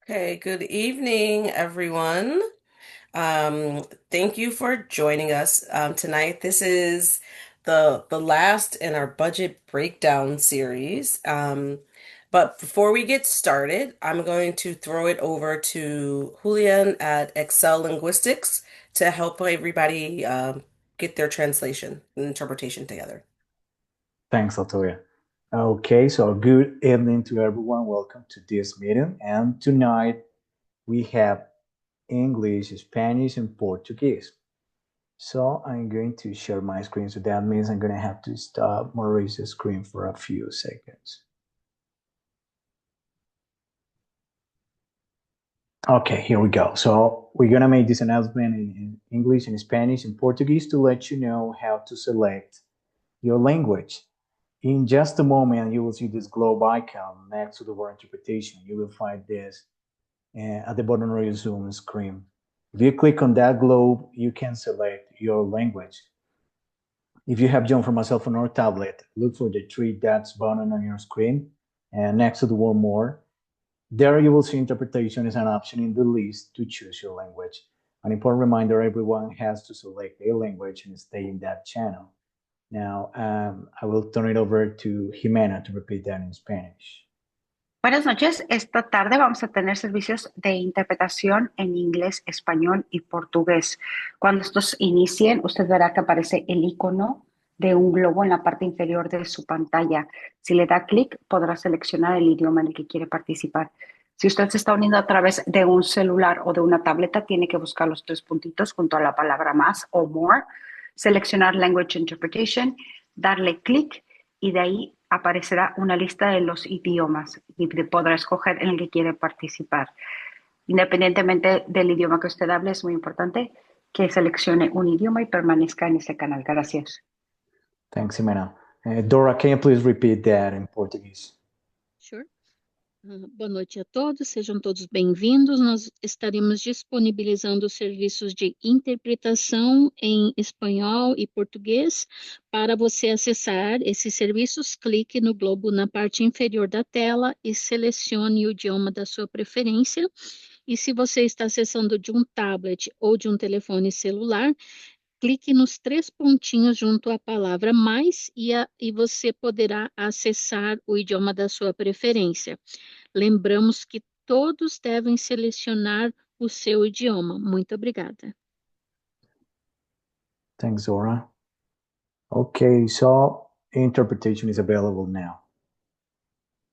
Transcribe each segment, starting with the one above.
Okay, good evening, everyone. Thank you for joining us tonight. This is the last in our budget breakdown series. But before we get started, I'm going to throw it over to Julian at Excel Linguistics to help everybody get their translation and interpretation together. Thanks, Latoya. Okay, so good evening to everyone. Welcome to this meeting. And tonight we have English, Spanish, and Portuguese. So I'm going to share my screen. So that means I'm going to have to stop Maurice's screen for a few seconds. Okay, here we go. So we're going to make this announcement in English and Spanish and Portuguese to let you know how to select your language. In just a moment, you will see this globe icon next to the word interpretation. You will find this at the bottom of your Zoom screen. If you click on that globe, you can select your language. If you have joined from a cell phone or tablet, look for the three dots button on your screen and next to the word more. There you will see interpretation as an option in the list to choose your language. An important reminder, everyone has to select a language and stay in that channel. Now, I will turn it over to Jimena to repeat that in Spanish. Buenas noches. Esta tarde vamos a tener servicios de interpretación en inglés, español y portugués. Cuando estos inicien, usted verá que aparece el icono de un globo en la parte inferior de su pantalla. Si le da clic, podrá seleccionar el idioma en el que quiere participar. Si usted se está uniendo a través de un celular o de una tableta, tiene que buscar los tres puntitos junto a la palabra más o more, seleccionar Language Interpretation, darle clic y de ahí aparecerá una lista de los idiomas y podrá escoger en el que quiere participar. Independientemente del idioma que usted hable, es muy importante que seleccione un idioma y permanezca en ese canal. Gracias. Thanks, Jimena. Dora, can you please repeat that in Portuguese? Sure. Boa noite a todos, sejam todos bem-vindos. Nós estaremos disponibilizando serviços de interpretação em espanhol e português. Para você acessar esses serviços, clique no globo na parte inferior da tela e selecione o idioma da sua preferência. E se você está acessando de um tablet ou de um telefone celular, clique nos três pontinhos junto à palavra mais e você poderá acessar o idioma da sua preferência. Lembramos que todos devem selecionar o seu idioma. Muito obrigada. Thanks, Dora. Okay, so interpretation is available now.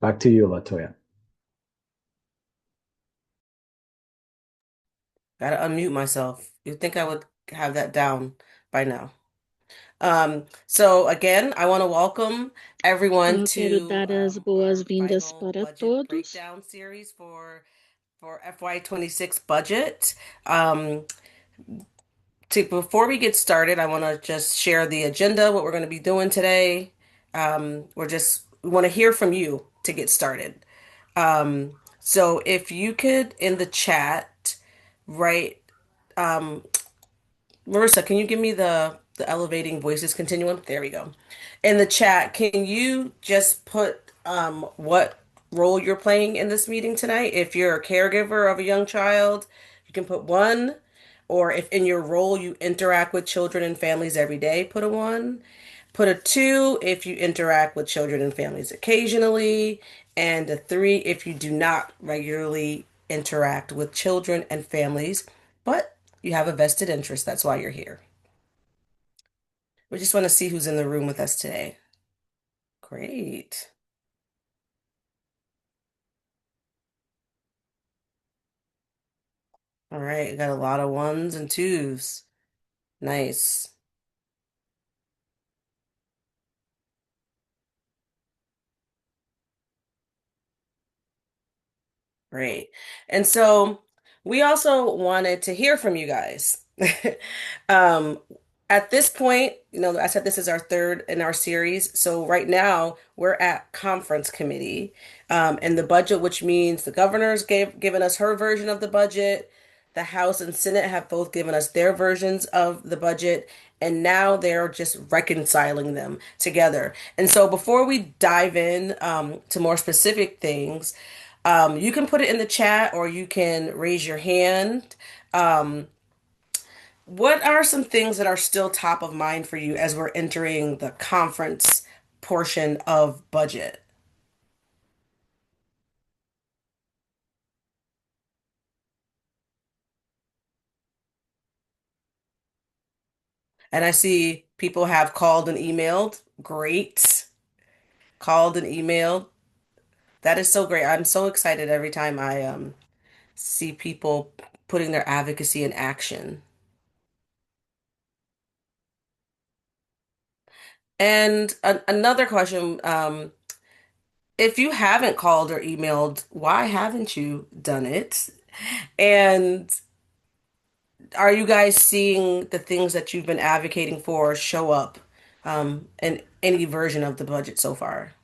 Back to you, Latoya. Gotta unmute myself. You'd think I would have that down by now. So again, I want to welcome everyone Eu quero to dar as our boas-vindas final para budget todos. breakdown series for FY26 budget. Before we get started, I want to just share the agenda, what we're going to be doing today. We want to hear from you to get started. So if you could in the chat write Marissa, can you give me the elevating voices continuum? There we go. In the chat, can you just put what role you're playing in this meeting tonight? If you're a caregiver of a young child, you can put one. Or if in your role you interact with children and families every day, put a one. Put a two if you interact with children and families occasionally, and a three if you do not regularly interact with children and families, but you have a vested interest. That's why you're here. We just want to see who's in the room with us today. Great. All right, got a lot of ones and twos. Nice. Great. And so we also wanted to hear from you guys. Um, at this point, I said this is our third in our series. So right now we're at conference committee, and the budget, which means the governor's given us her version of the budget. The House and Senate have both given us their versions of the budget, and now they're just reconciling them together. And so before we dive in, to more specific things, You can put it in the chat or you can raise your hand. Um, what are some things that are still top of mind for you as we're entering the conference portion of budget? And I see people have called and emailed. Great. Called and emailed. That is so great. I'm so excited every time I see people putting their advocacy in action. And another question, if you haven't called or emailed, why haven't you done it? And are you guys seeing the things that you've been advocating for show up in any version of the budget so far?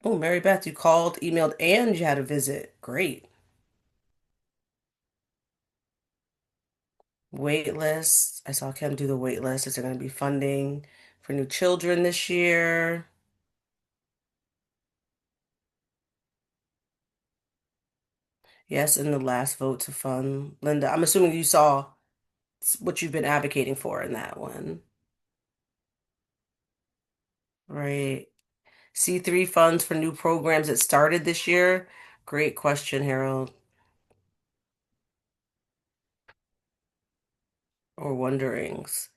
Oh, Mary Beth, you called, emailed, and you had a visit. Great. Wait list. I saw Kim do the wait list. Is there going to be funding for new children this year? Yes, in the last vote to fund. Linda, I'm assuming you saw what you've been advocating for in that one, right? C3 funds for new programs that started this year. Great question, Harold, or wonderings.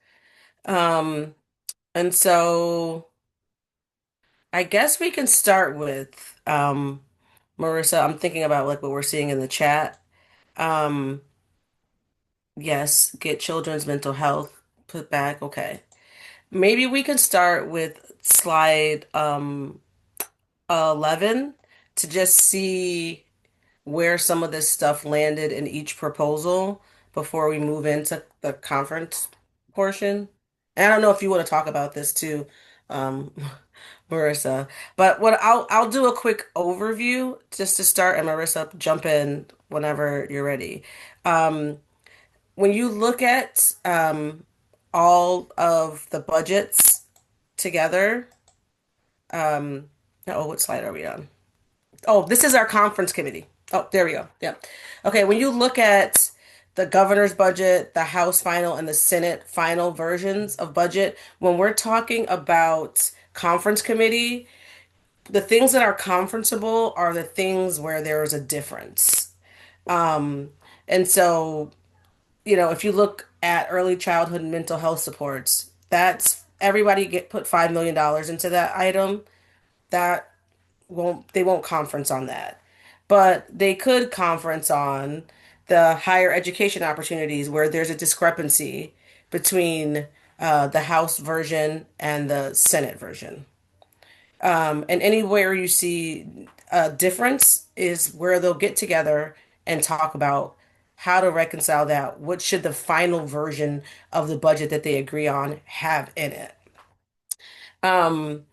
Um, and so I guess we can start with Marissa. I'm thinking about like what we're seeing in the chat. Um, yes, get children's mental health put back. Okay. Maybe we can start with slide 11 to just see where some of this stuff landed in each proposal before we move into the conference portion. And I don't know if you want to talk about this too, um, Marissa, but what I'll do a quick overview just to start, and Marissa, jump in whenever you're ready. Um, when you look at all of the budgets together, um, oh, what slide are we on? Oh, this is our conference committee. Oh, there we go. Yeah. Okay, when you look at the governor's budget, the House final, and the Senate final versions of budget, when we're talking about conference committee, the things that are conferenceable are the things where there is a difference. Um, and so, if you look at early childhood mental health supports, that's everybody get put $5 million into that item. That they won't conference on that. But they could conference on the higher education opportunities where there's a discrepancy between the House version and the Senate version. And anywhere you see a difference is where they'll get together and talk about how to reconcile that. What should the final version of the budget that they agree on have in it? Um,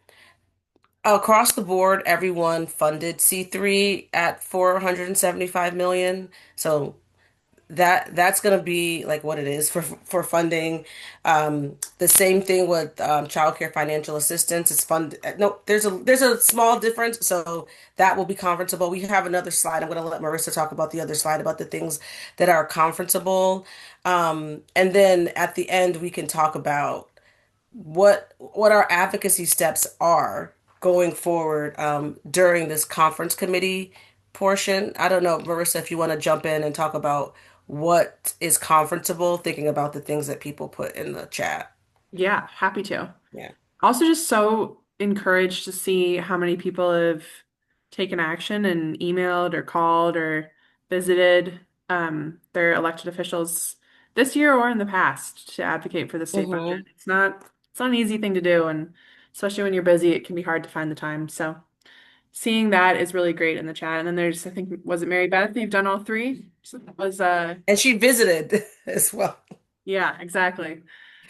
Across the board, everyone funded C3 at 475 million. So that's going to be like what it is for funding. The same thing with childcare financial assistance. It's fund no, there's a small difference, so that will be conferenceable. We have another slide. I'm going to let Marissa talk about the other slide about the things that are conferenceable. And then at the end we can talk about what our advocacy steps are going forward during this conference committee portion. I don't know, Marissa, if you want to jump in and talk about what is conferenceable, thinking about the things that people put in the chat. Yeah, happy to. Yeah. Also, just so encouraged to see how many people have taken action and emailed or called or visited their elected officials this year or in the past to advocate for the state budget. Mm-hmm. It's not an easy thing to do, and especially when you're busy, it can be hard to find the time. So seeing that is really great in the chat. And then there's, I think, was it Mary Beth? You've done all three? So that was And she visited as well. yeah, exactly.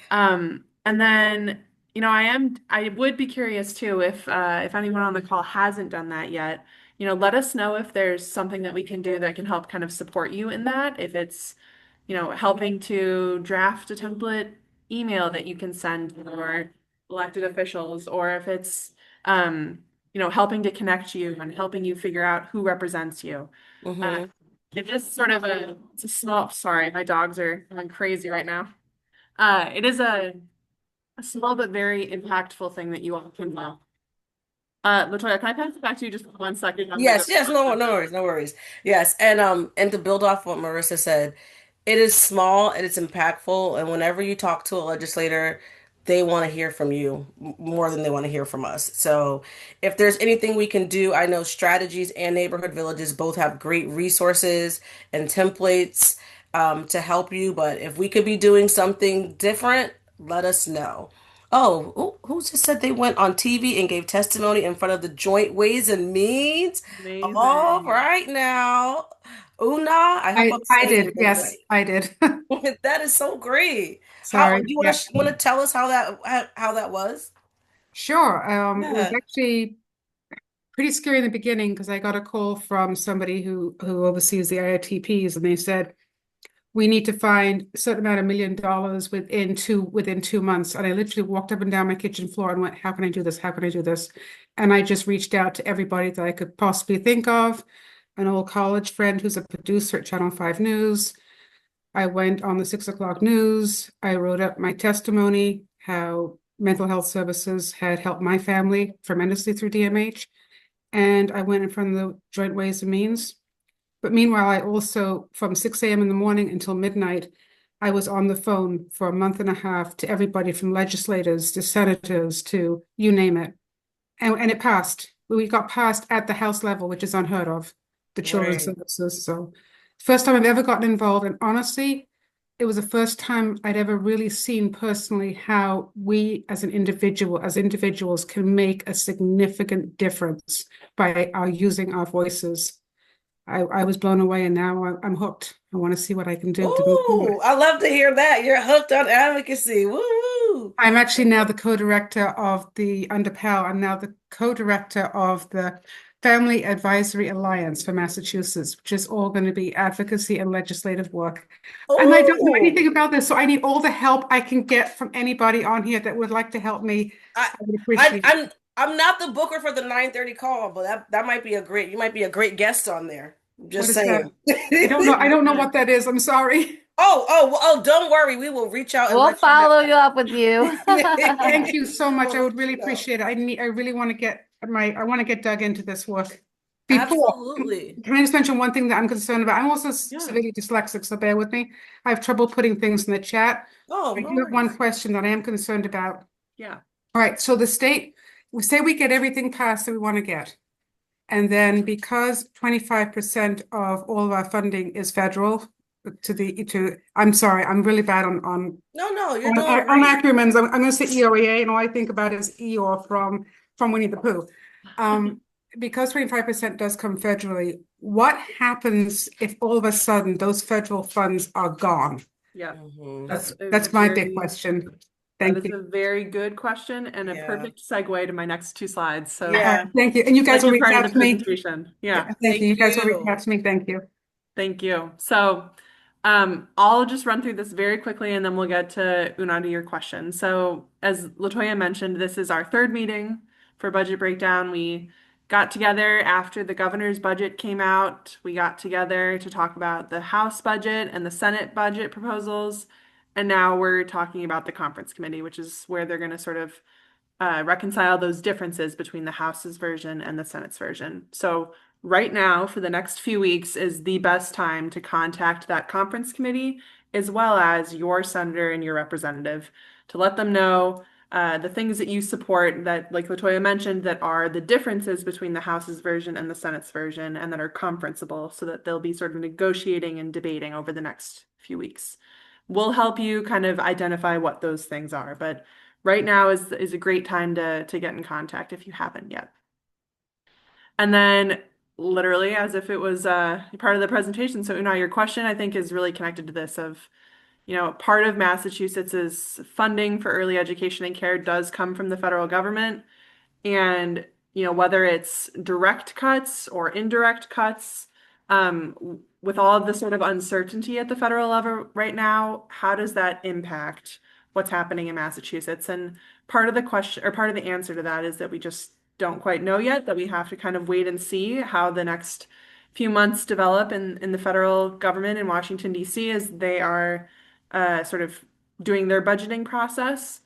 And then, I would be curious too if anyone on the call hasn't done that yet, let us know if there's something that we can do that can help kind of support you in that. If it's, helping to draft a template email that you can send for elected officials, or if it's, helping to connect you and helping you figure out who represents you. Uh, Hmm. it is sort of it's a small, sorry, my dogs are going crazy right now. It is a small but very impactful thing that you all can do. Latoya, can I pass it back to you just for 1 second? I'm gonna go. Yes, yes, no worries, no worries. Yes, and to build off what Marissa said, it is small and it's impactful, and whenever you talk to a legislator, they want to hear from you more than they want to hear from us. So, if there's anything we can do, I know Strategies and Neighborhood Villages both have great resources and templates to help you, but if we could be doing something different, let us know. Oh, who just said they went on TV and gave testimony in front of the Joint Ways and Means? All Amazing. right now. Una, I hope I'm I saying your did. name Yes, I did. right. That is so great. How Sorry. do you Yeah, want to tell us how that was? sure. It was Yeah. actually pretty scary in the beginning because I got a call from somebody who oversees the IOTPs, and they said we need to find a certain amount of $1 million within 2 months. And I literally walked up and down my kitchen floor and went, "How can I do this? How can I do this?" And I just reached out to everybody that I could possibly think of. An old college friend who's a producer at Channel 5 News. I went on the 6 o'clock news. I wrote up my testimony, how mental health services had helped my family tremendously through DMH. And I went in front of the Joint Ways and Means. But meanwhile, I also, from 6 a.m. in the morning until midnight, I was on the phone for a month and a half to everybody from legislators to senators to you name it. And it passed. We got passed at the House level, which is unheard of, the children's Right. services. So, first time I've ever gotten involved. And honestly, it was the first time I'd ever really seen personally how we as as individuals can make a significant difference by our using our voices. I was blown away and now I'm hooked. I want to see what I can do to move forward. Ooh, I love to hear that. You're hooked on advocacy. Woo! I'm actually now the co-director of the under PAL. I'm now the co-director of the Family Advisory Alliance for Massachusetts, which is all going to be advocacy and legislative work. And I don't know Ooh. anything about this, so I need all the help I can get from anybody on here that would like to help me. I, I would I, appreciate it. I'm not the booker for the 9:30 call, but that might be you might be a great guest on there. What Just is that? saying. I don't know. I don't know what that is. I'm sorry. Don't worry. We will reach out and We'll let you follow you up with you. Thank you so much. I We'll let would really you know. appreciate it. I really want to I want to get dug into this work. Before, Absolutely. can I just mention one thing that I'm concerned about? I'm also Yeah. severely dyslexic, so bear with me. I have trouble putting things in the chat. Oh, I no do have one worries. question that I am concerned about. Yeah. All right, so the state, we say we get everything passed that we want to get. And then because 25% of all of our funding is federal I'm sorry, I'm really bad No, you're doing on great. acronyms. I'm going to say EOEA, and all I think about is Eeyore from Winnie the Pooh. Because 25% does come federally, what happens if all of a sudden those federal funds are gone? Yeah. Mhm. That's my big question. That Thank is you. a very good question and a Yeah. perfect segue to my next two slides. So Yeah. Thank you. And you guys like will your reach part of out the to me. presentation. Yeah. Yeah, thank you. Thank You guys will reach you. out to me. Thank you. Thank you. So, I'll just run through this very quickly and then we'll get to Una to your question. So, as Latoya mentioned, this is our third meeting for budget breakdown. We got together after the governor's budget came out. We got together to talk about the House budget and the Senate budget proposals. And now we're talking about the conference committee, which is where they're going to sort of reconcile those differences between the House's version and the Senate's version. So right now, for the next few weeks, is the best time to contact that conference committee, as well as your senator and your representative, to let them know the things that you support that, like Latoya mentioned, that are the differences between the House's version and the Senate's version, and that are conferenceable, so that they'll be sort of negotiating and debating over the next few weeks. We'll help you kind of identify what those things are, but right now is a great time to get in contact if you haven't yet. And then literally as if it was part of the presentation. So Una, your question I think is really connected to this of, part of Massachusetts's funding for early education and care does come from the federal government. And, whether it's direct cuts or indirect cuts, with all of the sort of uncertainty at the federal level right now, how does that impact what's happening in Massachusetts? And part of the question or part of the answer to that is that we just don't quite know yet, that we have to kind of wait and see how the next few months develop in the federal government in Washington, D.C., as they are sort of doing their budgeting process.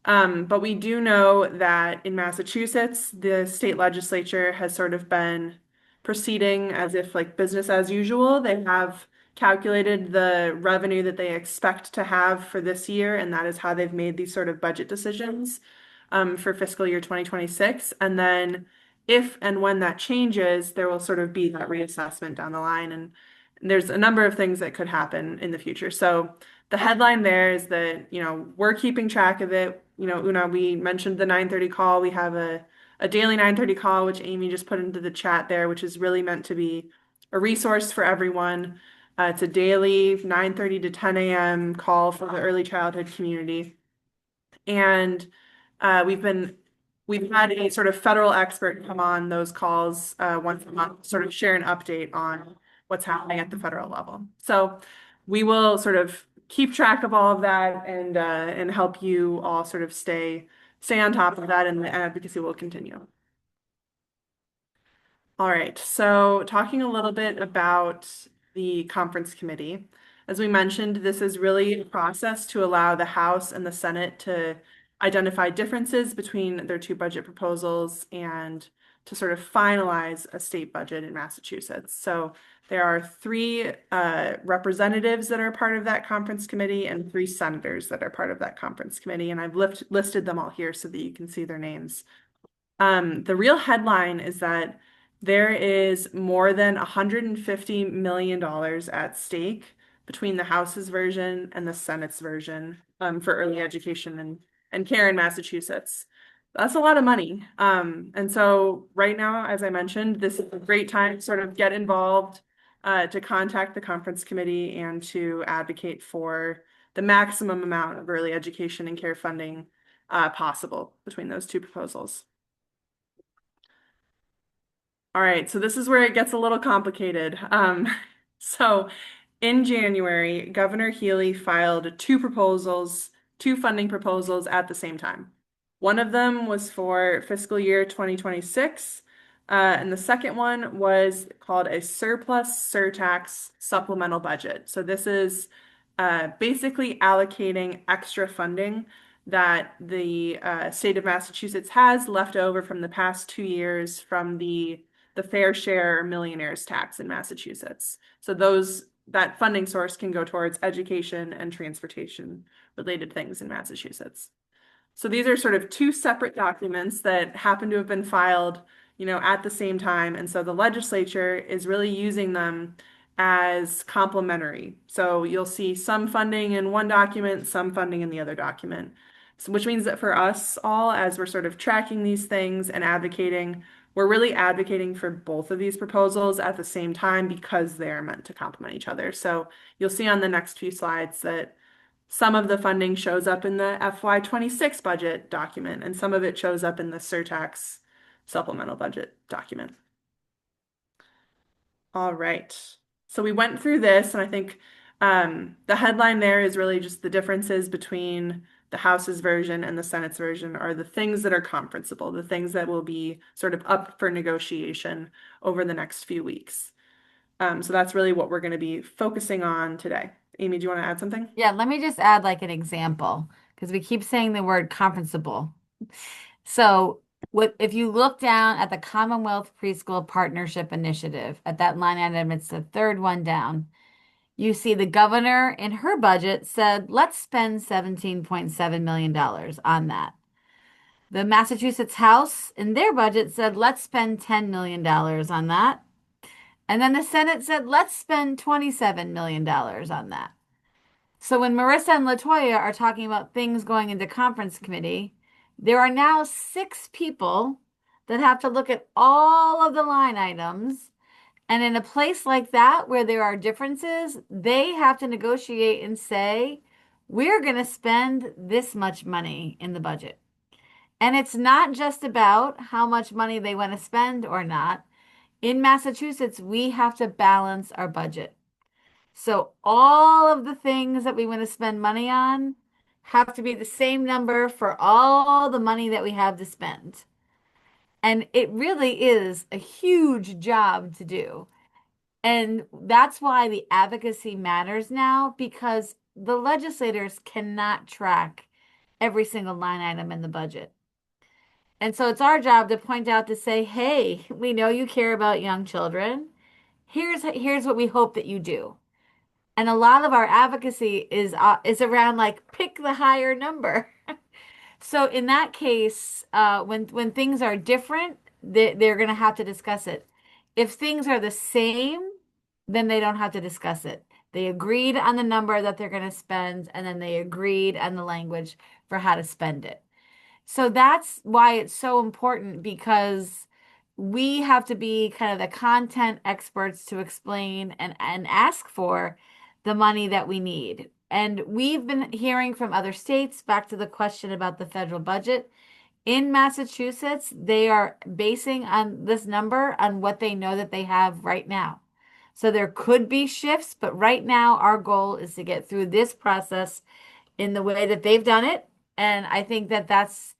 But we do know that in Massachusetts, the state legislature has sort of been proceeding as if like business as usual. They have calculated the revenue that they expect to have for this year, and that is how they've made these sort of budget decisions for fiscal year 2026. And then if and when that changes, there will sort of be that reassessment down the line. And there's a number of things that could happen in the future. So the headline there is that, we're keeping track of it. Una, we mentioned the 9:30 call. We have a daily 9:30 call, which Amy just put into the chat there, which is really meant to be a resource for everyone. It's a daily 9:30 to 10 a.m. call for the early childhood community. And we've had a sort of federal expert come on those calls once a month, sort of share an update on what's happening at the federal level. So we will sort of keep track of all of that and help you all sort of stay on top of that, and the advocacy will continue. All right, so talking a little bit about the conference committee. As we mentioned, this is really a process to allow the House and the Senate to identify differences between their two budget proposals and to sort of finalize a state budget in Massachusetts. So there are three representatives that are part of that conference committee and three senators that are part of that conference committee. And I've listed them all here so that you can see their names. The real headline is that there is more than $150 million at stake between the House's version and the Senate's version for early education and care in Massachusetts. That's a lot of money. And so right now, as I mentioned, this is a great time to sort of get involved, to contact the conference committee and to advocate for the maximum amount of early education and care funding possible between those two proposals. All right, so this is where it gets a little complicated. So in January, Governor Healey filed two funding proposals at the same time. One of them was for fiscal year 2026, and the second one was called a surplus surtax supplemental budget. So this is basically allocating extra funding that the state of Massachusetts has left over from the past 2 years from the fair share millionaires tax in Massachusetts. So that funding source can go towards education and transportation related things in Massachusetts. So these are sort of two separate documents that happen to have been filed, at the same time. And so the legislature is really using them as complementary. So you'll see some funding in one document, some funding in the other document. So, which means that for us all, as we're sort of tracking these things and advocating, we're really advocating for both of these proposals at the same time because they're meant to complement each other. So you'll see on the next few slides that some of the funding shows up in the FY26 budget document, and some of it shows up in the surtax supplemental budget document. All right. So we went through this, and I think the headline there is really just the differences between the House's version and the Senate's version are the things that are conferenceable, the things that will be sort of up for negotiation over the next few weeks. So that's really what we're going to be focusing on today. Amy, do you want to add something? Yeah, let me just add like an example because we keep saying the word conferenceable. So if you look down at the Commonwealth Preschool Partnership Initiative, at that line item, it's the third one down. You see the governor in her budget said, let's spend $17.7 million on that. The Massachusetts House in their budget said, let's spend $10 million on that. And then the Senate said, let's spend $27 million on that. So when Marissa and Latoya are talking about things going into conference committee, there are now 6 people that have to look at all of the line items. And in a place like that where there are differences, they have to negotiate and say, we're going to spend this much money in the budget. And it's not just about how much money they want to spend or not. In Massachusetts, we have to balance our budget. So all of the things that we want to spend money on have to be the same number for all the money that we have to spend. And it really is a huge job to do. And that's why the advocacy matters now, because the legislators cannot track every single line item in the budget. And so it's our job to point out to say, hey, we know you care about young children. Here's what we hope that you do. And a lot of our advocacy is around like pick the higher number. So in that case, when things are different, they're going to have to discuss it. If things are the same, then they don't have to discuss it. They agreed on the number that they're going to spend, and then they agreed on the language for how to spend it. So that's why it's so important, because we have to be kind of the content experts to explain and ask for the money that we need. And we've been hearing from other states, back to the question about the federal budget. In Massachusetts, they are basing on this number on what they know that they have right now. So there could be shifts, but right now our goal is to get through this process in the way that they've done it. And I think that that's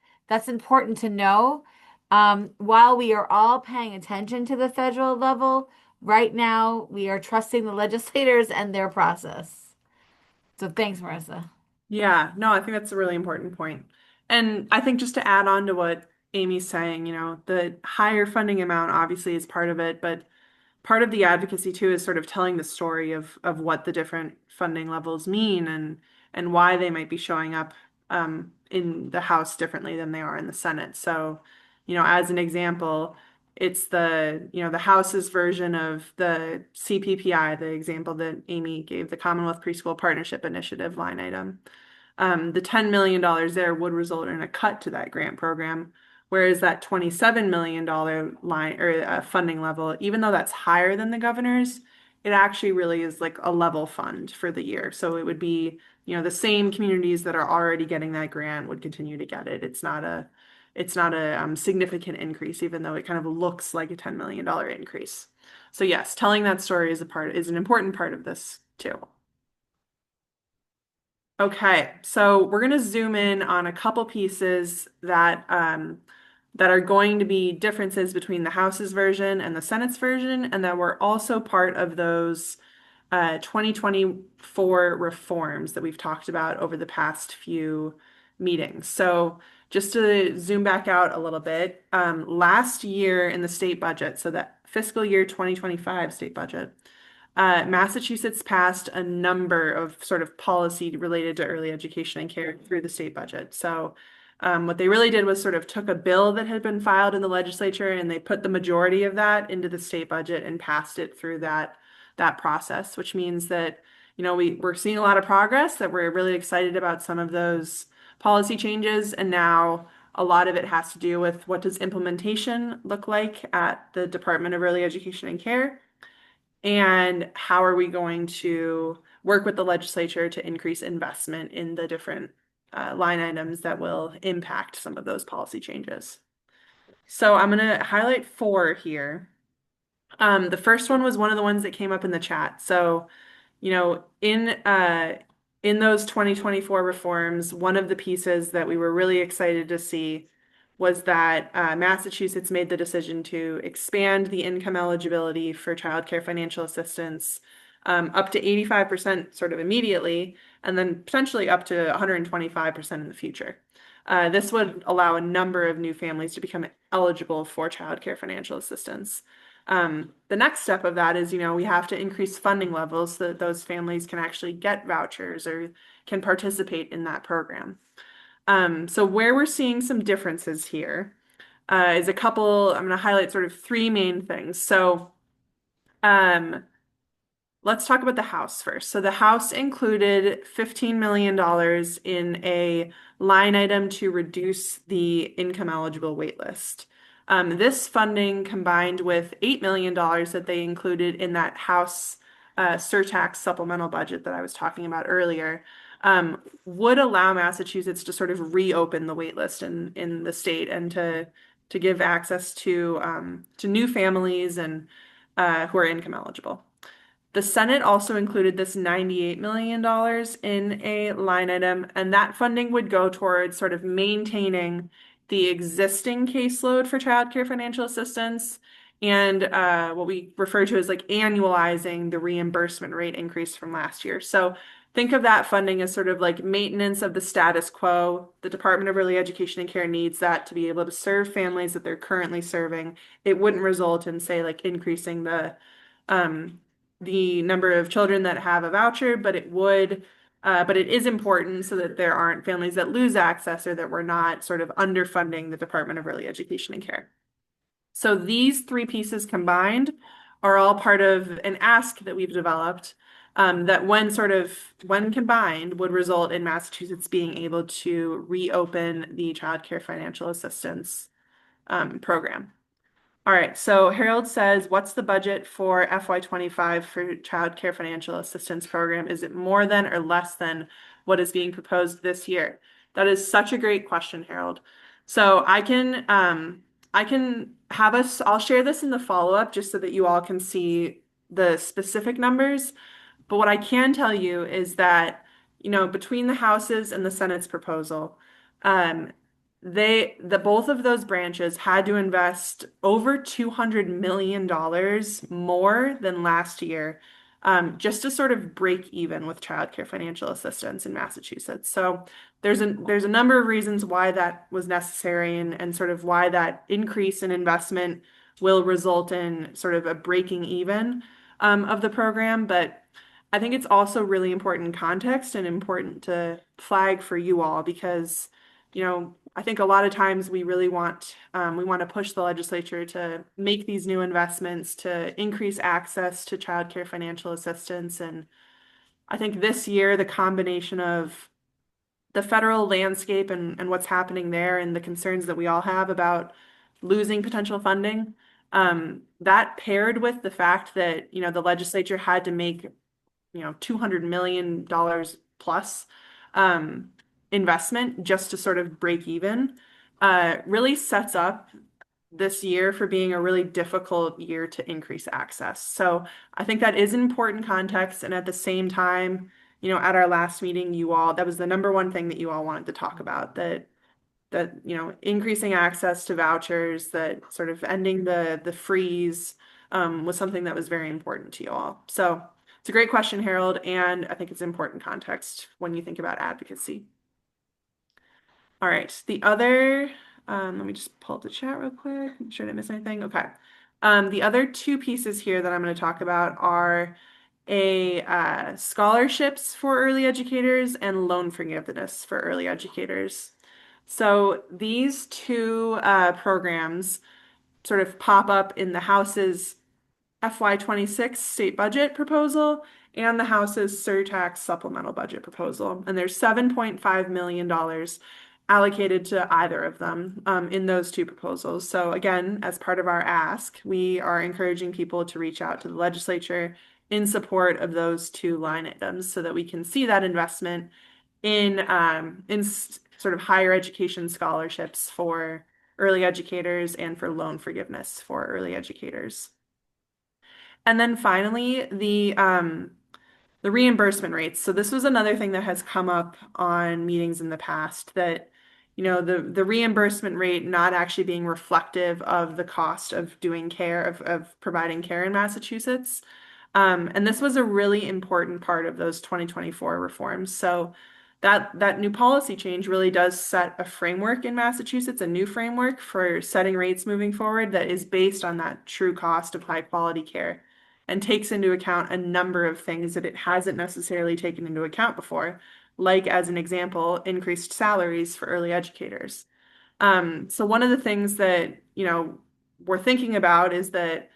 important to know. While we are all paying attention to the federal level, right now we are trusting the legislators and their process. So thanks, Marissa. Yeah, no, I think that's a really important point. And I think just to add on to what Amy's saying, the higher funding amount obviously is part of it, but part of the advocacy too is sort of telling the story of what the different funding levels mean and why they might be showing up in the House differently than they are in the Senate. So, as an example, it's the House's version of the CPPI, the example that Amy gave, the Commonwealth Preschool Partnership Initiative line item. The $10 million there would result in a cut to that grant program, whereas that $27 million line or funding level, even though that's higher than the governor's, it actually really is like a level fund for the year. So it would be, the same communities that are already getting that grant would continue to get it. It's not a significant increase, even though it kind of looks like a $10 million increase. So yes, telling that story is an important part of this too. Okay, so we're going to zoom in on a couple pieces that are going to be differences between the House's version and the Senate's version, and that were also part of those 2024 reforms that we've talked about over the past few meetings. So just to zoom back out a little bit, last year in the state budget, so that fiscal year 2025 state budget, Massachusetts passed a number of sort of policy related to early education and care through the state budget. So what they really did was sort of took a bill that had been filed in the legislature and they put the majority of that into the state budget and passed it through that process, which means that, we're seeing a lot of progress, that we're really excited about some of those policy changes. And now a lot of it has to do with what does implementation look like at the Department of Early Education and Care? And how are we going to work with the legislature to increase investment in the different line items that will impact some of those policy changes? So I'm going to highlight 4 here. The first one was one of the ones that came up in the chat. So, in those 2024 reforms, one of the pieces that we were really excited to see was that Massachusetts made the decision to expand the income eligibility for childcare financial assistance up to 85% sort of immediately, and then potentially up to 125% in the future. This would allow a number of new families to become eligible for childcare financial assistance. The next step of that is, we have to increase funding levels so that those families can actually get vouchers or can participate in that program. So where we're seeing some differences here is a couple, I'm going to highlight sort of 3 main things. So let's talk about the House first. So the House included $15 million in a line item to reduce the income eligible wait list. This funding combined with $8 million that they included in that House surtax supplemental budget that I was talking about earlier would allow Massachusetts to sort of reopen the wait list in the state and to give access to new families and who are income eligible. The Senate also included this $98 million in a line item, and that funding would go towards sort of maintaining the existing caseload for childcare financial assistance and what we refer to as like annualizing the reimbursement rate increase from last year. So think of that funding as sort of like maintenance of the status quo. The Department of Early Education and Care needs that to be able to serve families that they're currently serving. It wouldn't result in, say, like increasing the number of children that have a voucher, but it would, but it is important so that there aren't families that lose access or that we're not sort of underfunding the Department of Early Education and Care. So these three pieces combined are all part of an ask that we've developed that when combined would result in Massachusetts being able to reopen the child care financial assistance program. All right, so Harold says, what's the budget for FY25 for child care financial assistance program? Is it more than or less than what is being proposed this year? That is such a great question, Harold. So I can have us, I'll share this in the follow-up just so that you all can see the specific numbers. But what I can tell you is that, between the House's and the Senate's proposal, um, both of those branches had to invest over $200 million more than last year, just to sort of break even with childcare financial assistance in Massachusetts. So there's a number of reasons why that was necessary and sort of why that increase in investment will result in sort of a breaking even of the program. But I think it's also really important context and important to flag for you all because, I think a lot of times we really we want to push the legislature to make these new investments to increase access to childcare financial assistance. And I think this year, the combination of the federal landscape and what's happening there and the concerns that we all have about losing potential funding, that paired with the fact that, the legislature had to make, $200 million plus investment just to sort of break even, really sets up this year for being a really difficult year to increase access. So I think that is an important context. And at the same time, at our last meeting, that was the number one thing that you all wanted to talk about, that increasing access to vouchers, that sort of ending the freeze was something that was very important to you all. So it's a great question, Harold, and I think it's important context when you think about advocacy. All right, let me just pull up the chat real quick, make sure I didn't miss anything. Okay. The other two pieces here that I'm going to talk about are scholarships for early educators and loan forgiveness for early educators. So these two programs sort of pop up in the House's FY26 state budget proposal and the House's surtax supplemental budget proposal. And there's $7.5 million allocated to either of them in those two proposals. So again, as part of our ask, we are encouraging people to reach out to the legislature in support of those two line items so that we can see that investment in sort of higher education scholarships for early educators and for loan forgiveness for early educators. And then finally, the reimbursement rates. So this was another thing that has come up on meetings in the past that, the reimbursement rate not actually being reflective of the cost of doing care, of providing care in Massachusetts. And this was a really important part of those 2024 reforms. So that new policy change really does set a framework in Massachusetts, a new framework for setting rates moving forward that is based on that true cost of high quality care and takes into account a number of things that it hasn't necessarily taken into account before, like, as an example, increased salaries for early educators. So one of the things that, we're thinking about is that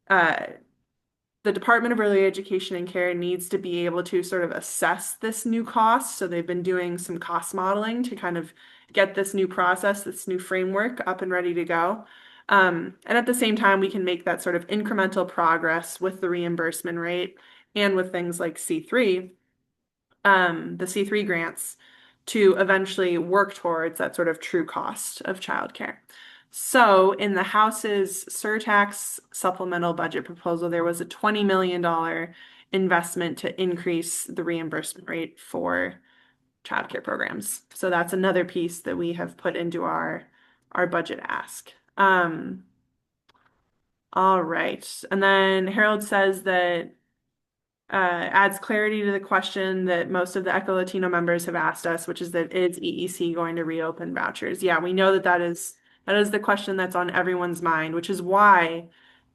the Department of Early Education and Care needs to be able to sort of assess this new cost. So they've been doing some cost modeling to kind of get this new process, this new framework up and ready to go. And at the same time, we can make that sort of incremental progress with the reimbursement rate and with things like C3, the C3 grants, to eventually work towards that sort of true cost of childcare. So in the House's surtax supplemental budget proposal, there was a $20 million investment to increase the reimbursement rate for childcare programs. So that's another piece that we have put into our our budget ask. All right. And then Harold says that adds clarity to the question that most of the Echo Latino members have asked us, which is that is EEC going to reopen vouchers? Yeah, we know that that is the question that's on everyone's mind, which is why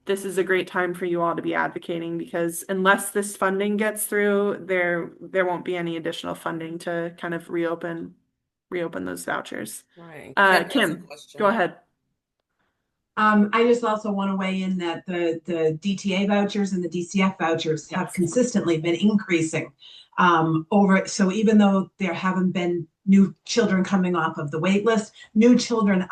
this is a great time for you all to be advocating, because unless this funding gets through, there won't be any additional funding to kind of reopen those vouchers. Right. Kim has a Kim, go question. ahead. I just also want to weigh in that the DTA vouchers and the DCF vouchers have Yes. consistently been increasing over. So even though there haven't been new children coming off of the wait list, new children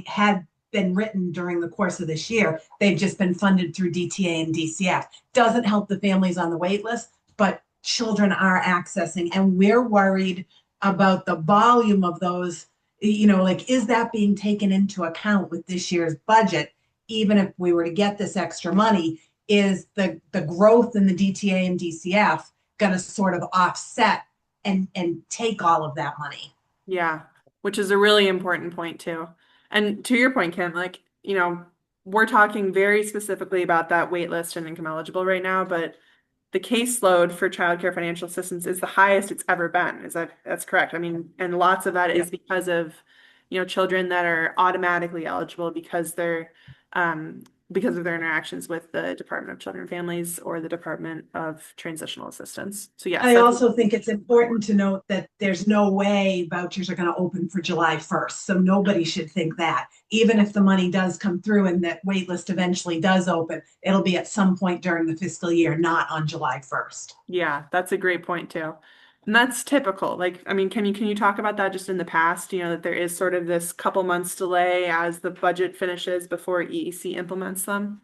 had been written during the course of this year. They've just been funded through DTA and DCF. Doesn't help the families on the wait list, but children are accessing, and we're worried about the volume of those. Like, is that being taken into account with this year's budget? Even if we were to get this extra money, is the growth in the DTA and DCF going to sort of offset and take all of that money? Yeah, which is a really important point too. And to your point, Kim, like, we're talking very specifically about that wait list and income eligible right now, but the caseload for childcare financial assistance is the highest it's ever been. That's correct? I mean, and lots of that is because of, children that are automatically eligible because of their interactions with the Department of Children and Families or the Department of Transitional Assistance. So yes, I also think it's important to note that there's no way vouchers are going to open for July 1st. So nobody should think that. Even if the money does come through and that wait list eventually does open, it'll be at some point during the fiscal year, not on July 1st. Yeah, that's a great point too. And that's typical. Like, I mean, can you talk about that just in the past, that there is sort of this couple months delay as the budget finishes before EEC implements them?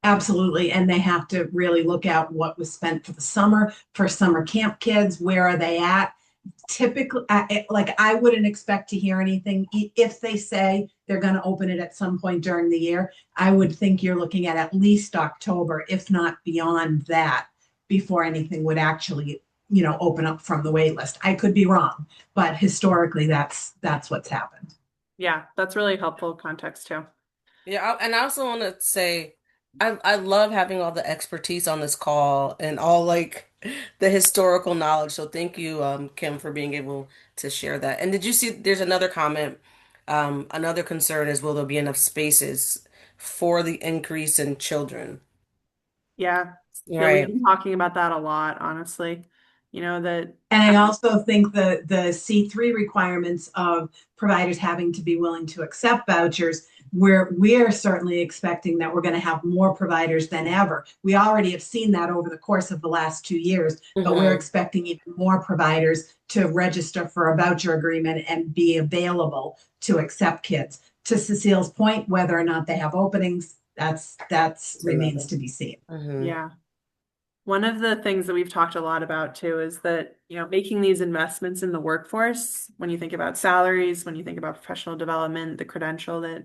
Absolutely. And they have to really look at what was spent for the summer, for summer camp kids. Where are they at? Typically, I wouldn't expect to hear anything. If they say they're going to open it at some point during the year, I would think you're looking at least October, if not beyond that, before anything would actually, open up from the wait list. I could be wrong, but historically, that's what's happened. Yeah, that's really helpful context too. Yeah, and I also want to say I love having all the expertise on this call and all like the historical knowledge. So thank you, Kim, for being able to share that. And did you see there's another comment? Another concern is will there be enough spaces for the increase in children? Yeah. Yeah, we've Right. been talking about that a lot, honestly. That And I also think the C3 requirements of providers having to be willing to accept vouchers, we're certainly expecting that we're going to have more providers than ever. We already have seen that over the course of the last 2 years, but we're Hmm. expecting even more providers to register for a voucher agreement and be available to accept kids. To Cecile's point, whether or not they have openings, that's remains to be seen. Hmm. yeah. One of the things that we've talked a lot about too is that, making these investments in the workforce, when you think about salaries, when you think about professional development, the credential that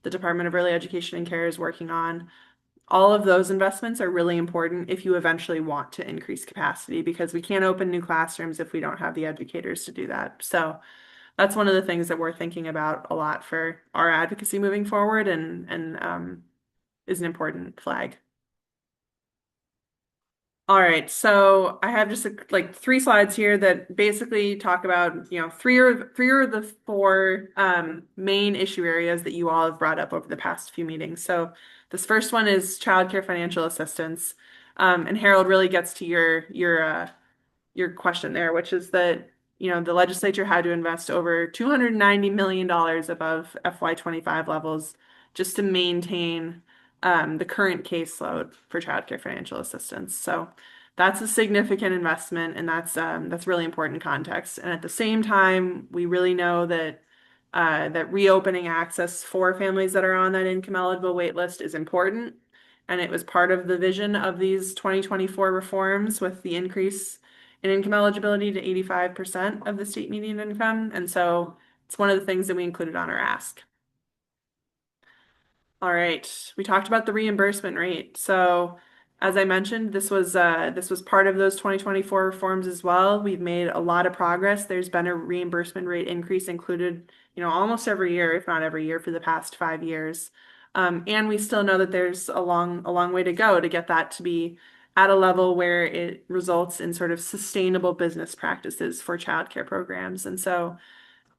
the Department of Early Education and Care is working on, all of those investments are really important if you eventually want to increase capacity, because we can't open new classrooms if we don't have the educators to do that. So that's one of the things that we're thinking about a lot for our advocacy moving forward, and is an important flag. All right, so I have just like 3 slides here that basically talk about, three or the four main issue areas that you all have brought up over the past few meetings. So this first one is childcare financial assistance, and Harold really gets to your question there, which is that, the legislature had to invest over $290 million above FY25 levels just to maintain the current caseload for childcare financial assistance. So that's a significant investment, and that's really important context. And at the same time, we really know that that reopening access for families that are on that income eligible wait list is important. And it was part of the vision of these 2024 reforms with the increase in income eligibility to 85% of the state median income. And so it's one of the things that we included on our ask. All right, we talked about the reimbursement rate. So As I mentioned, this was part of those 2024 reforms as well. We've made a lot of progress. There's been a reimbursement rate increase included, almost every year, if not every year, for the past 5 years. And we still know that there's a long way to go to get that to be at a level where it results in sort of sustainable business practices for childcare programs. And so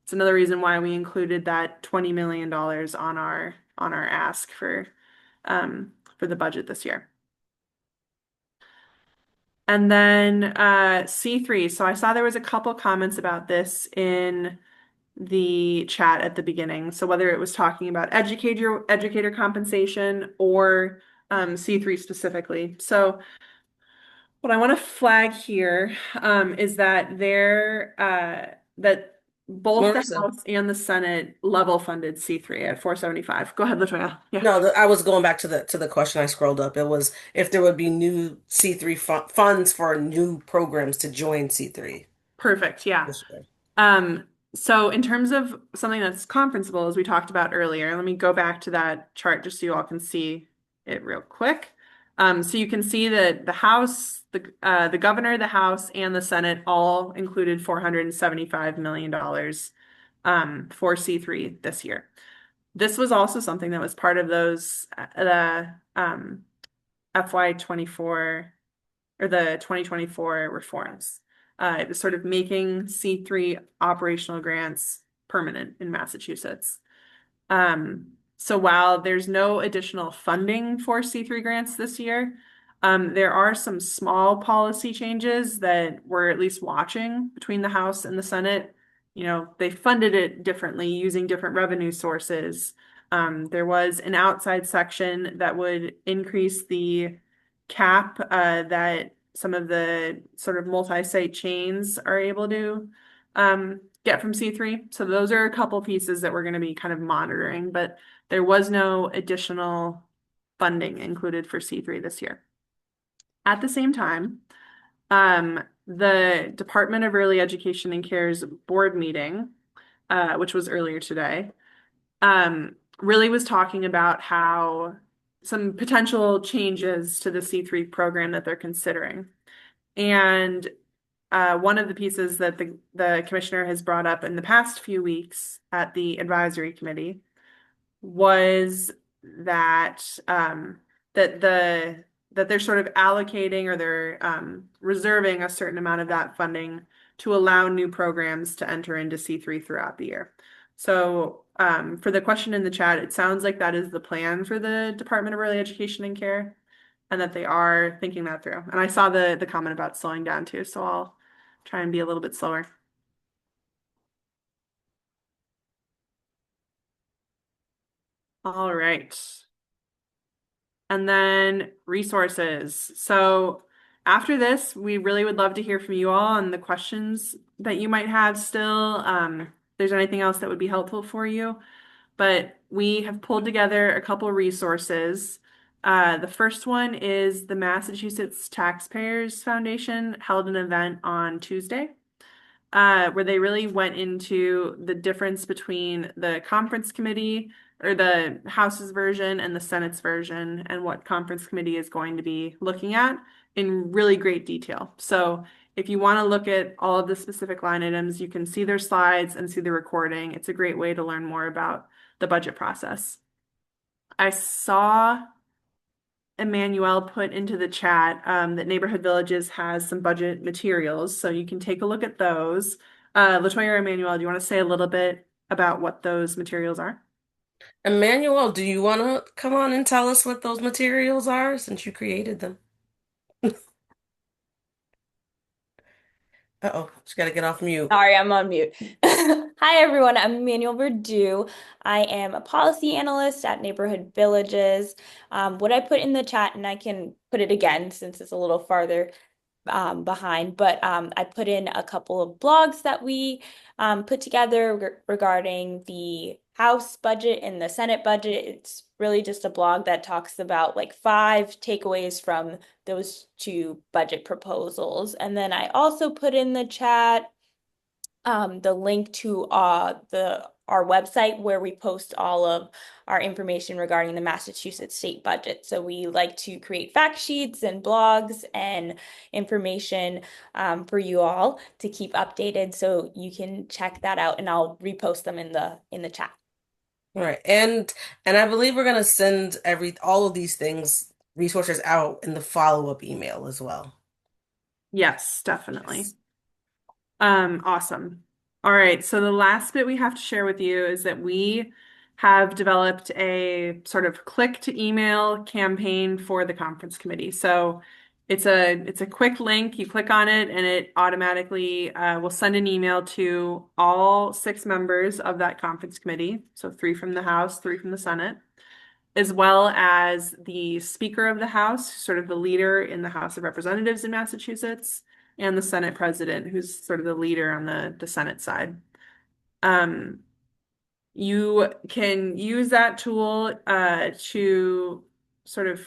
it's another reason why we included that $20 million on our ask for the budget this year. And then C3. So I saw there was a couple comments about this in the chat at the beginning. So whether it was talking about educator compensation or C3 specifically. So what I want to flag here is that that both the Marissa. House and the Senate level funded C3 at 475. Go ahead, Latoya. Yeah. No, I was going back to the question I scrolled up. It was if there would be new C3 funds for new programs to join C3 Perfect. Yeah. this year. So in terms of something that's conferenceable, as we talked about earlier, let me go back to that chart just so you all can see it real quick. So you can see that the House, the governor, the House, and the Senate all included $475 million for C3 this year. This was also something that was part of those the FY24 or the 2024 reforms. It was sort of making C3 operational grants permanent in Massachusetts. So while there's no additional funding for C3 grants this year, there are some small policy changes that we're at least watching between the House and the Senate. They funded it differently using different revenue sources. There was an outside section that would increase the cap that some of the sort of multi-site chains are able to get from C3. So those are a couple pieces that we're going to be kind of monitoring, but there was no additional funding included for C3 this year. At the same time, the Department of Early Education and Care's board meeting, which was earlier today, really was talking about how some potential changes to the C3 program that they're considering. And one of the pieces that the commissioner has brought up in the past few weeks at the advisory committee was that that they're sort of allocating or they're reserving a certain amount of that funding to allow new programs to enter into C3 throughout the year. So for the question in the chat, it sounds like that is the plan for the Department of Early Education and Care, and that they are thinking that through. And I saw the comment about slowing down too, so I'll try and be a little bit slower. All right. And then resources. So after this, we really would love to hear from you all on the questions that you might have still. If there's anything else that would be helpful for you. But we have pulled together a couple resources. The first one is the Massachusetts Taxpayers Foundation held an event on Tuesday, where they really went into the difference between the conference committee or the House's version and the Senate's version and what conference committee is going to be looking at in really great detail. So if you want to look at all of the specific line items, you can see their slides and see the recording. It's a great way to learn more about the budget process. I saw Emmanuel put into the chat that Neighborhood Villages has some budget materials, so you can take a look at those. Latoya or Emmanuel, do you want to say a little bit about what those materials are? Emmanuel, do you want to come on and tell us what those materials are since you created them? Uh-oh, just got to get off mute. Sorry, I'm on mute. Hi, everyone. I'm Emmanuel Verdue. I am a policy analyst at Neighborhood Villages. What I put in the chat, and I can put it again since it's a little farther behind, but I put in a couple of blogs that we put together regarding the House budget and the Senate budget. It's really just a blog that talks about like 5 takeaways from those 2 budget proposals. And then I also put in the chat the link to our website where we post all of our information regarding the Massachusetts state budget. So we like to create fact sheets and blogs and information for you all to keep updated. So you can check that out, and I'll repost them in the chat. All right. And I believe we're gonna send all of these things, resources out in the follow-up email as well. Yes, definitely. Yes. Awesome. All right, so the last bit we have to share with you is that we have developed a sort of click to email campaign for the conference committee. So it's a quick link. You click on it, and it automatically will send an email to all 6 members of that conference committee. So 3 from the House, 3 from the Senate, as well as the Speaker of the House, sort of the leader in the House of Representatives in Massachusetts, and the Senate President, who's sort of the leader on the Senate side. You can use that tool to sort of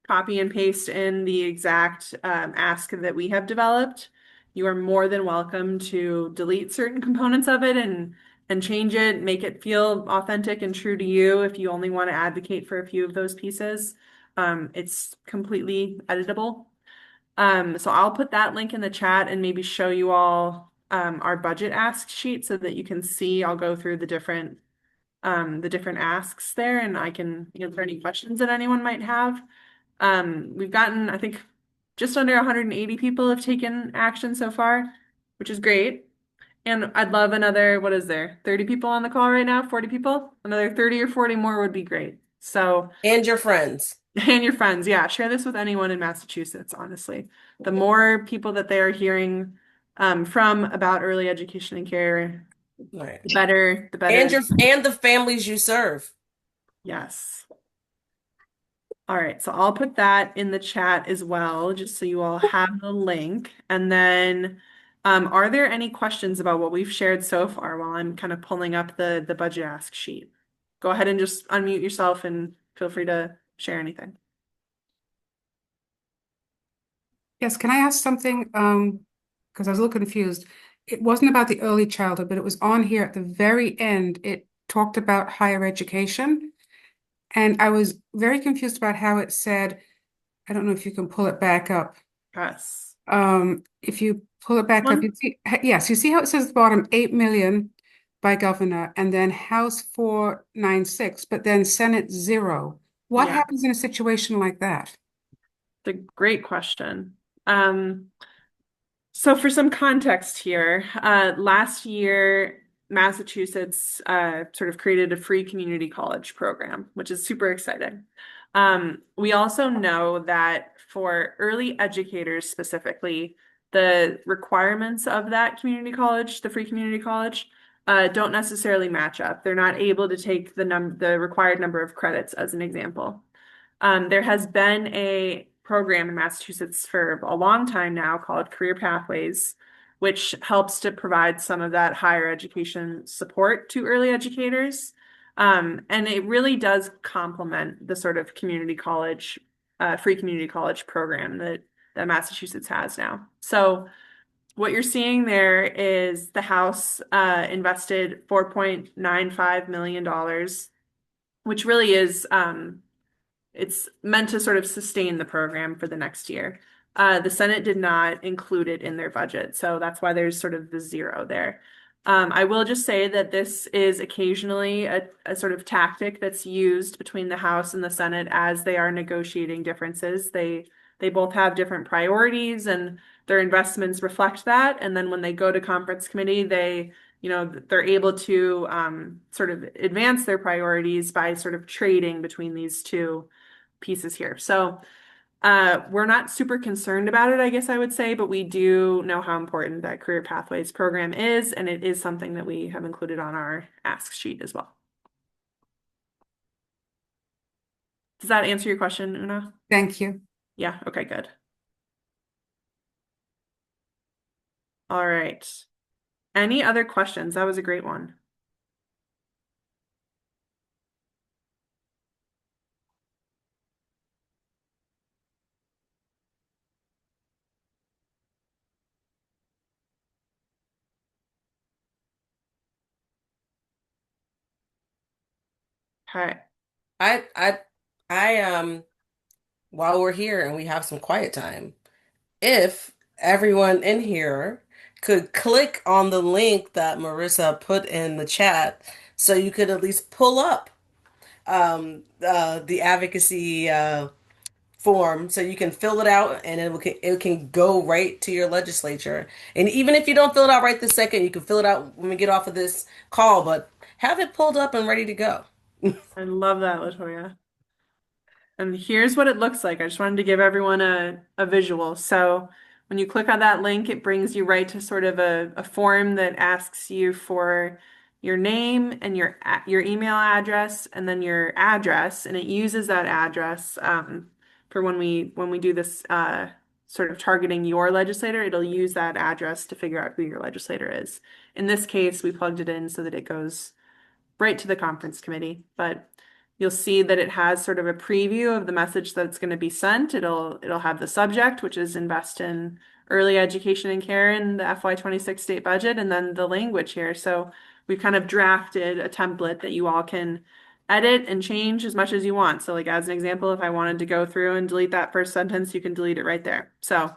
copy and paste in the exact ask that we have developed. You are more than welcome to delete certain components of it and change it, make it feel authentic and true to you if you only want to advocate for a few of those pieces. It's completely editable. So I'll put that link in the chat and maybe show you all our budget ask sheet so that you can see. I'll go through the different asks there, and I can answer any questions that anyone might have. We've gotten, I think, just under 180 people have taken action so far, which is great. And I'd love another, what is there, 30 people on the call right now, 40 people? Another 30 or 40 more would be great. So, And your friends. and your friends, yeah, share this with anyone in Massachusetts, honestly. The more people that they are hearing from about early education and care, Right. the better. And the families you serve. Yes. All right, so I'll put that in the chat as well, just so you all have the link. And then, are there any questions about what we've shared so far while I'm kind of pulling up the budget ask sheet? Go ahead and just unmute yourself and feel free to share anything. Yes, can I ask something? Because I was a little confused. It wasn't about the early childhood, but it was on here at the very end. It talked about higher education. And I was very confused about how it said, I don't know if you can pull it back up. Yes. If you pull it back up, One? you see, yes, you see how it says at the bottom 8 million by governor, and then House 496, but then Senate 0. What Yeah, happens in a situation like that? it's a great question. So for some context here, last year, Massachusetts sort of created a free community college program, which is super exciting. We also know that for early educators specifically, the requirements of that community college, the free community college, don't necessarily match up. They're not able to take the required number of credits, as an example. There has been a program in Massachusetts for a long time now called Career Pathways, which helps to provide some of that higher education support to early educators. And it really does complement the sort of community college, free community college program that Massachusetts has now. So what you're seeing there is the House invested $4.95 million, which really is it's meant to sort of sustain the program for the next year. The Senate did not include it in their budget, so that's why there's sort of the 0 there. I will just say that this is occasionally a sort of tactic that's used between the House and the Senate as they are negotiating differences. They both have different priorities, and their investments reflect that. And then when they go to conference committee, they're able to sort of advance their priorities by sort of trading between these two pieces here. So we're not super concerned about it, I guess I would say, but we do know how important that Career Pathways program is, and it is something that we have included on our ask sheet as well. Does that answer your question, Una? Thank you. Yeah, okay, good. All right. Any other questions? That was a great one. Okay. I I I while we're here and we have some quiet time, if everyone in here could click on the link that Marissa put in the chat so you could at least pull up the advocacy form so you can fill it out and it can go right to your legislature. And even if you don't fill it out right this second, you can fill it out when we get off of this call, but have it pulled up and ready to go. I love that, Latoya. And here's what it looks like. I just wanted to give everyone a visual. So when you click on that link, it brings you right to sort of a form that asks you for your name and your email address and then your address. And it uses that address for when we do this sort of targeting your legislator, it'll use that address to figure out who your legislator is. In this case, we plugged it in so that it goes right to the conference committee, but you'll see that it has sort of a preview of the message that's going to be sent. It'll have the subject, which is invest in early education and care in the FY26 state budget, and then the language here. So we've kind of drafted a template that you all can edit and change as much as you want. So like as an example, if I wanted to go through and delete that first sentence, you can delete it right there. So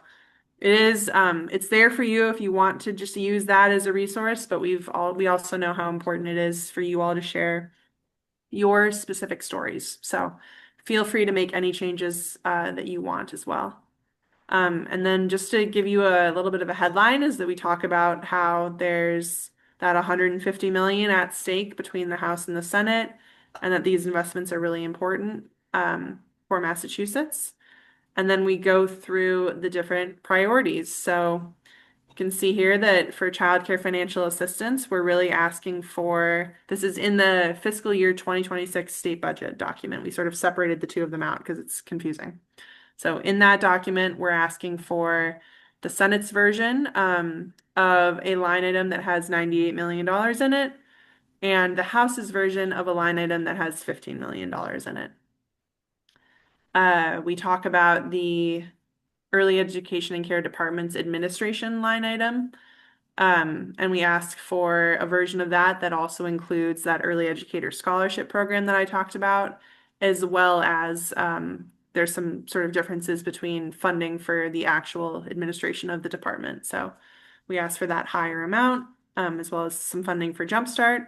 it's there for you if you want to just use that as a resource, but we also know how important it is for you all to share your specific stories. So feel free to make any changes that you want as well. And then just to give you a little bit of a headline is that we talk about how there's that 150 million at stake between the House and the Senate, and that these investments are really important for Massachusetts. And then we go through the different priorities. So you can see here that for childcare financial assistance, we're really asking for, this is in the fiscal year 2026 state budget document. We sort of separated the two of them out because it's confusing. So in that document, we're asking for the Senate's version of a line item that has $98 million in it, and the House's version of a line item that has $15 million in it. We talk about the Early Education and Care Department's administration line item. And we ask for a version of that that also includes that early educator scholarship program that I talked about, as well as there's some sort of differences between funding for the actual administration of the department. So we ask for that higher amount, as well as some funding for Jumpstart,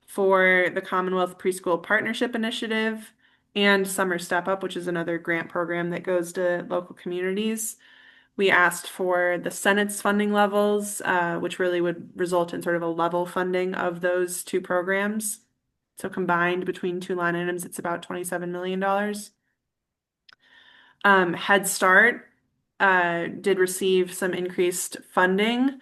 for the Commonwealth Preschool Partnership Initiative, and Summer Step Up, which is another grant program that goes to local communities. We asked for the Senate's funding levels, which really would result in sort of a level funding of those two programs. So combined between two line items, it's about $27 million. Head Start did receive some increased funding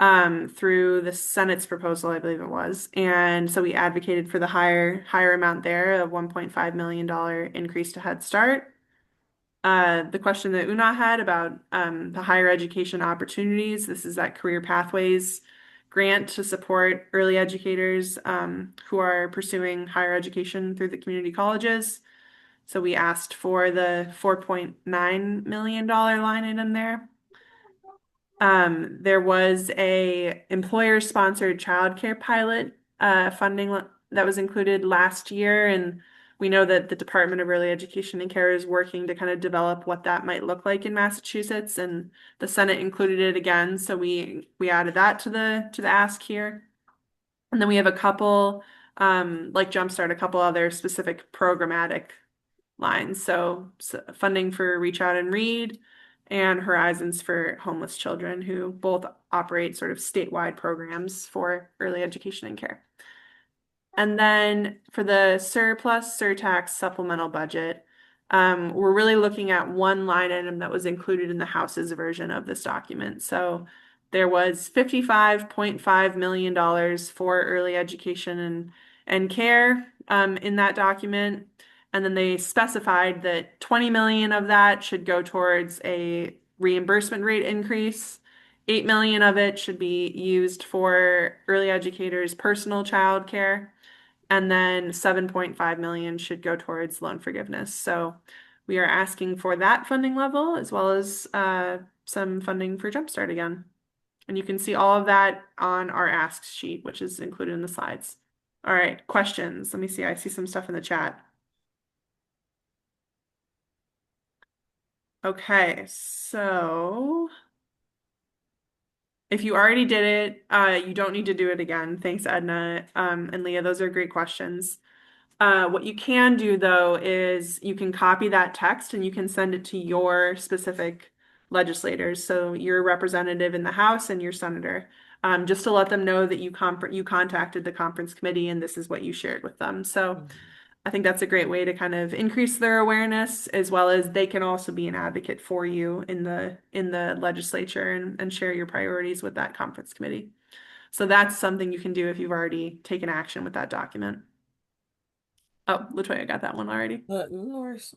through the Senate's proposal, I believe it was. And so we advocated for the higher amount there, a $1.5 million increase to Head Start. The question that Una had about the higher education opportunities, this is that Career Pathways grant to support early educators who are pursuing higher education through the community colleges. So we asked for the $4.9 million line item there. There was a employer-sponsored childcare pilot funding that was included last year, and we know that the Department of Early Education and Care is working to kind of develop what that might look like in Massachusetts, and the Senate included it again, so we added that to the ask here. And then we have a couple, like Jumpstart, a couple other specific programmatic lines. So funding for Reach Out and Read, and Horizons for Homeless Children, who both operate sort of statewide programs for early education and care. And then for the surplus surtax supplemental budget, we're really looking at one line item that was included in the House's version of this document. So there was $55.5 million for early education and care in that document. And then they specified that 20 million of that should go towards a reimbursement rate increase. 8 million of it should be used for early educators' personal child care. And then 7.5 million should go towards loan forgiveness. So we are asking for that funding level as well as some funding for Jumpstart again. And you can see all of that on our ask sheet, which is included in the slides. All right, questions. Let me see. I see some stuff in the chat. Okay, so if you already did it, you don't need to do it again. Thanks, Edna, and Leah. Those are great questions. What you can do though is you can copy that text and you can send it to your specific legislators. So your representative in the House and your senator, just to let them know that you contacted the conference committee and this is what you shared with them. So I think that's a great way to kind of increase their awareness, as well as they can also be an advocate for you in the legislature and share your priorities with that conference committee. So that's something you can do if you've already taken action with that document. Oh, Latoya got that one already. No worries.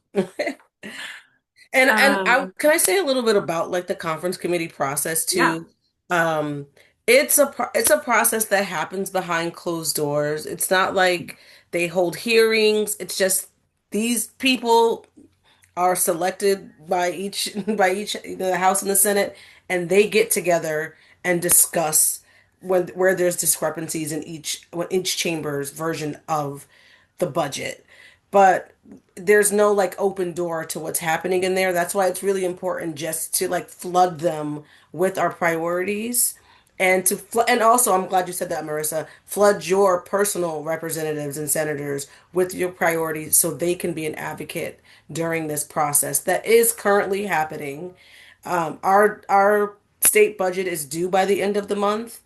And I Um, can I say a little bit about like the conference committee process yeah. too? Um, it's a process that happens behind closed doors. It's not like they hold hearings. It's just these people are selected by each the House and the Senate, and they get together and discuss where there's discrepancies in each chamber's version of the budget. But there's no like open door to what's happening in there. That's why it's really important just to like flood them with our priorities and and also I'm glad you said that, Marissa. Flood your personal representatives and senators with your priorities so they can be an advocate during this process that is currently happening. Our state budget is due by the end of the month.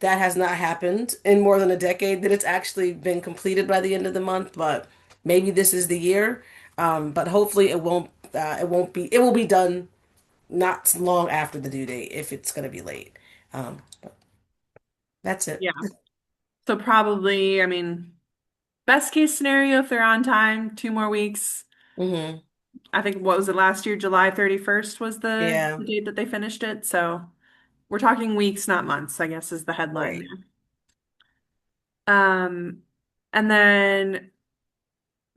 That has not happened in more than a decade that it's actually been completed by the end of the month, but maybe this is the year. But hopefully it will be done not long after the due date if it's going to be late. But that's it. Yeah. So probably, I mean, best case scenario, if they're on time, 2 more weeks. Hmm. I think what was it last year? July 31st was Yeah, the date that they finished it. So we're talking weeks, not months, I guess is the headline right. there. And then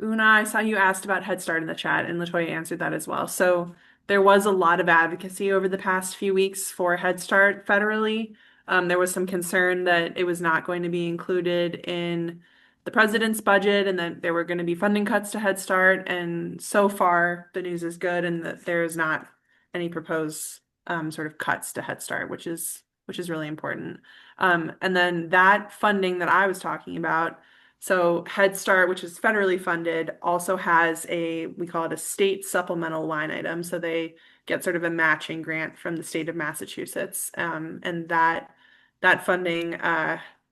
Una, I saw you asked about Head Start in the chat, and Latoya answered that as well. So there was a lot of advocacy over the past few weeks for Head Start federally. There was some concern that it was not going to be included in the president's budget and that there were going to be funding cuts to Head Start. And so far, the news is good and that there is not any proposed sort of cuts to Head Start, which is really important. And then that funding that I was talking about. So Head Start, which is federally funded, also has we call it a state supplemental line item. So they get sort of a matching grant from the state of Massachusetts. And that funding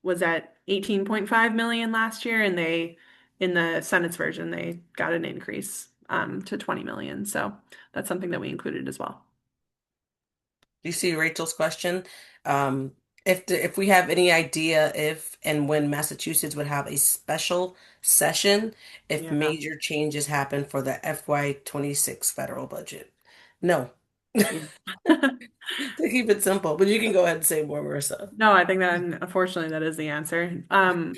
was at 18.5 million last year, and in the Senate's version, they got an increase to 20 million. So that's something that we included as well. Do you see Rachel's question? Um, if we have any idea if and when Massachusetts would have a special session if Yeah. major changes happen for the FY26 federal budget? No. Yeah. To keep it simple, but you can go ahead and say more, Marissa. No, I think that unfortunately that is the answer.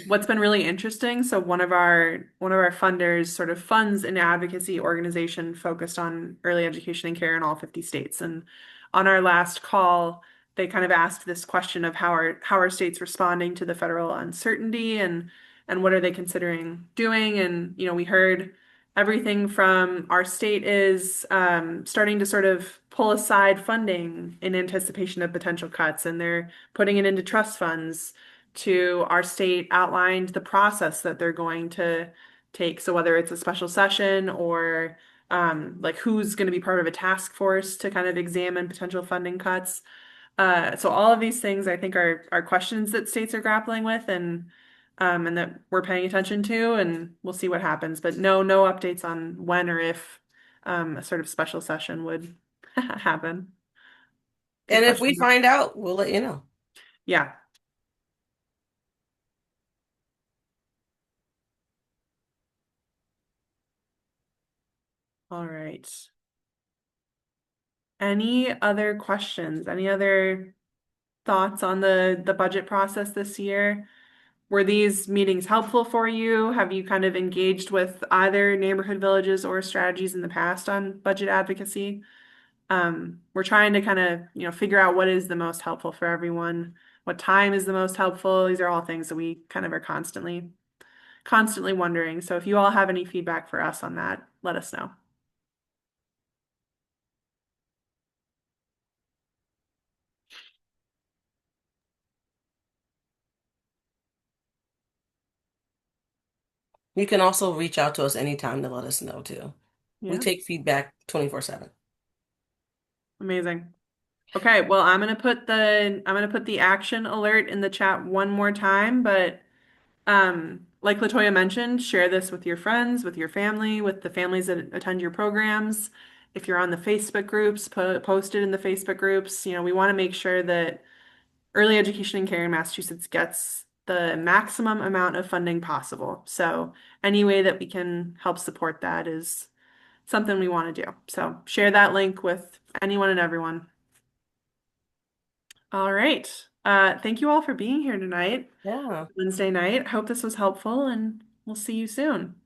What's been really interesting, so one of our funders sort of funds an advocacy organization focused on early education and care in all 50 states. And on our last call, they kind of asked this question of how are states responding to the federal uncertainty and what are they considering doing? And we heard everything from our state is starting to sort of pull aside funding in anticipation of potential cuts, and they're putting it into trust funds. To our state outlined the process that they're going to take. So whether it's a special session or like who's going to be part of a task force to kind of examine potential funding cuts. So all of these things I think are questions that states are grappling with and that we're paying attention to, and we'll see what happens. But no updates on when or if a sort of special session would happen. Good And if we question. find out, we'll let you know. Yeah. All right. Any other questions? Any other thoughts on the budget process this year? Were these meetings helpful for you? Have you kind of engaged with either neighborhood villages or strategies in the past on budget advocacy? We're trying to kind of, figure out what is the most helpful for everyone. What time is the most helpful? These are all things that we kind of are constantly wondering. So if you all have any feedback for us on that, let us know. You can also reach out to us anytime to let us know too. We Yeah, take feedback 24/7. amazing. Okay, well, I'm gonna put the action alert in the chat one more time, but like Latoya mentioned, share this with your friends, with your family, with the families that attend your programs. If you're on the Facebook groups, post it in the Facebook groups. We want to make sure that early education and care in Massachusetts gets the maximum amount of funding possible. So any way that we can help support that is something we want to do. So share that link with anyone and everyone. All right. Thank you all for being here tonight, Yeah. Wednesday night. Hope this was helpful, and we'll see you soon.